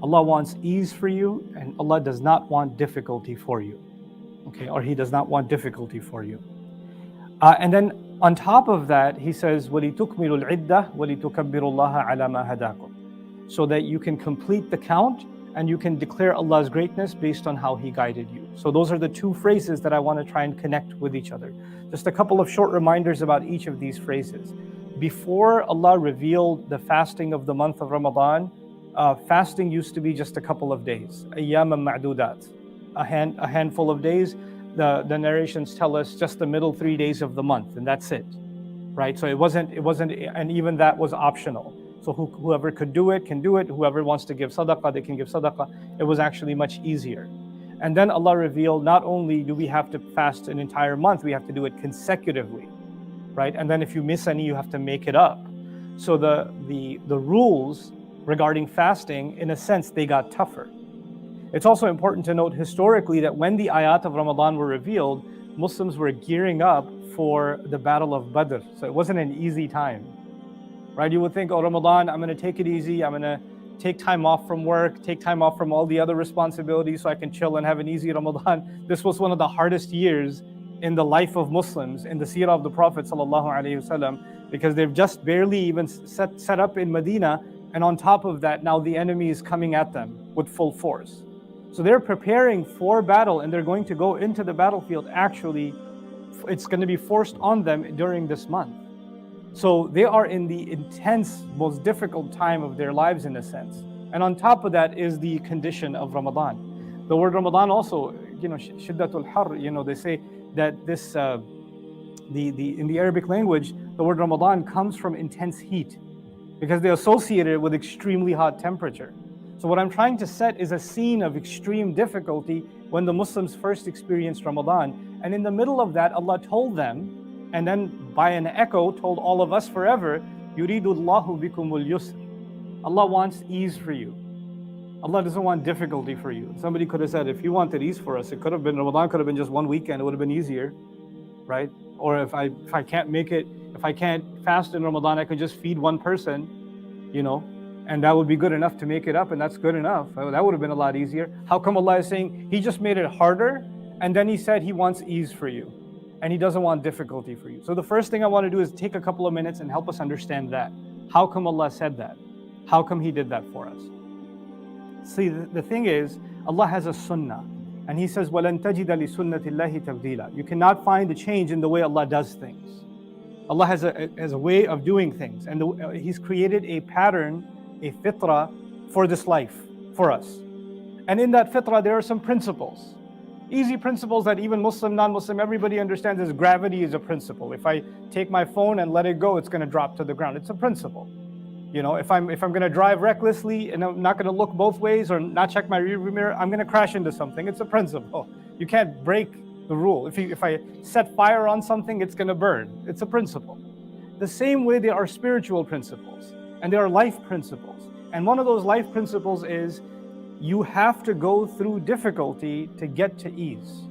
Allah wants ease for you, and Allah does not want difficulty for you. Okay, or He does not want difficulty for you. And then on top of that, He says, وَلِتُكْمِلُوا الْعِدَّةِ وَلِتُكَبِّرُوا اللَّهَ عَلَى مَا هَدَاكُمْ, so that you can complete the count and you can declare Allah's greatness based on how He guided you. So those are the two phrases that I want to try and connect with each other. Just a couple of short reminders about each of these phrases. Before Allah revealed the fasting of the month of Ramadan, fasting used to be just a couple of days, أيام معدودات, a handful of days. The narrations tell us just the middle 3 days of the month, and that's it, right? So it wasn't, and even that was optional. So whoever could do it can do it. Whoever wants to give sadaqah, they can give sadaqah. It was actually much easier. And then Allah revealed, not only do we have to fast an entire month, we have to do it consecutively, right? And then if you miss any, you have to make it up. So the rules regarding fasting, in a sense, they got tougher. It's also important to note historically that when the ayat of Ramadan were revealed, Muslims were gearing up for the Battle of Badr. So it wasn't an easy time, right? You would think, oh, Ramadan, I'm going to take it easy. I'm going to take time off from work, take time off from all the other responsibilities so I can chill and have an easy Ramadan. This was one of the hardest years in the life of Muslims, in the seerah of the Prophet ﷺ, because they've just barely even set up in Medina. And on top of that, now the enemy is coming at them with full force. So they're preparing for battle, and they're going to go into the battlefield. Actually, it's going to be forced on them during this month. So they are in the intense, most difficult time of their lives in a sense. And on top of that is the condition of Ramadan. The word Ramadan also, shiddatul har, they say that this, in the Arabic language, the word Ramadan comes from intense heat, because they associate it with extremely hot temperature. So what I'm trying to set is a scene of extreme difficulty when the Muslims first experienced Ramadan. And in the middle of that, Allah told them, and then by an echo told all of us forever, يُرِيدُ اللَّهُ بِكُمُ الْيُسْرِ. Allah wants ease for you. Allah doesn't want difficulty for you. Somebody could have said, if He wanted ease for us, it could have been, Ramadan could have been just one weekend, it would have been easier, right? Or if I can't make it, if I can't fast in Ramadan, I could just feed one person, and that would be good enough to make it up, and that's good enough. That would have been a lot easier. How come Allah is saying He just made it harder, and then He said He wants ease for you, and He doesn't want difficulty for you? So the first thing I want to do is take a couple of minutes and help us understand that. How come Allah said that? How come He did that for us? See, the thing is, Allah has a sunnah, and He says, وَلَن تَجِدَ لِسُنَّةِ اللَّهِ تَبْدِيلًا. You cannot find a change in the way Allah does things. Allah has a way of doing things, and He's created a pattern, a fitrah for this life, for us. And in that fitrah, there are some principles. Easy principles that even Muslim, non-Muslim, everybody understands. Is gravity is a principle. If I take my phone and let it go, it's going to drop to the ground. It's a principle. If I'm going to drive recklessly and I'm not going to look both ways or not check my rearview mirror, I'm going to crash into something. It's a principle. You can't break the rule. If I set fire on something, it's going to burn. It's a principle. The same way there are spiritual principles and there are life principles. And one of those life principles is you have to go through difficulty to get to ease.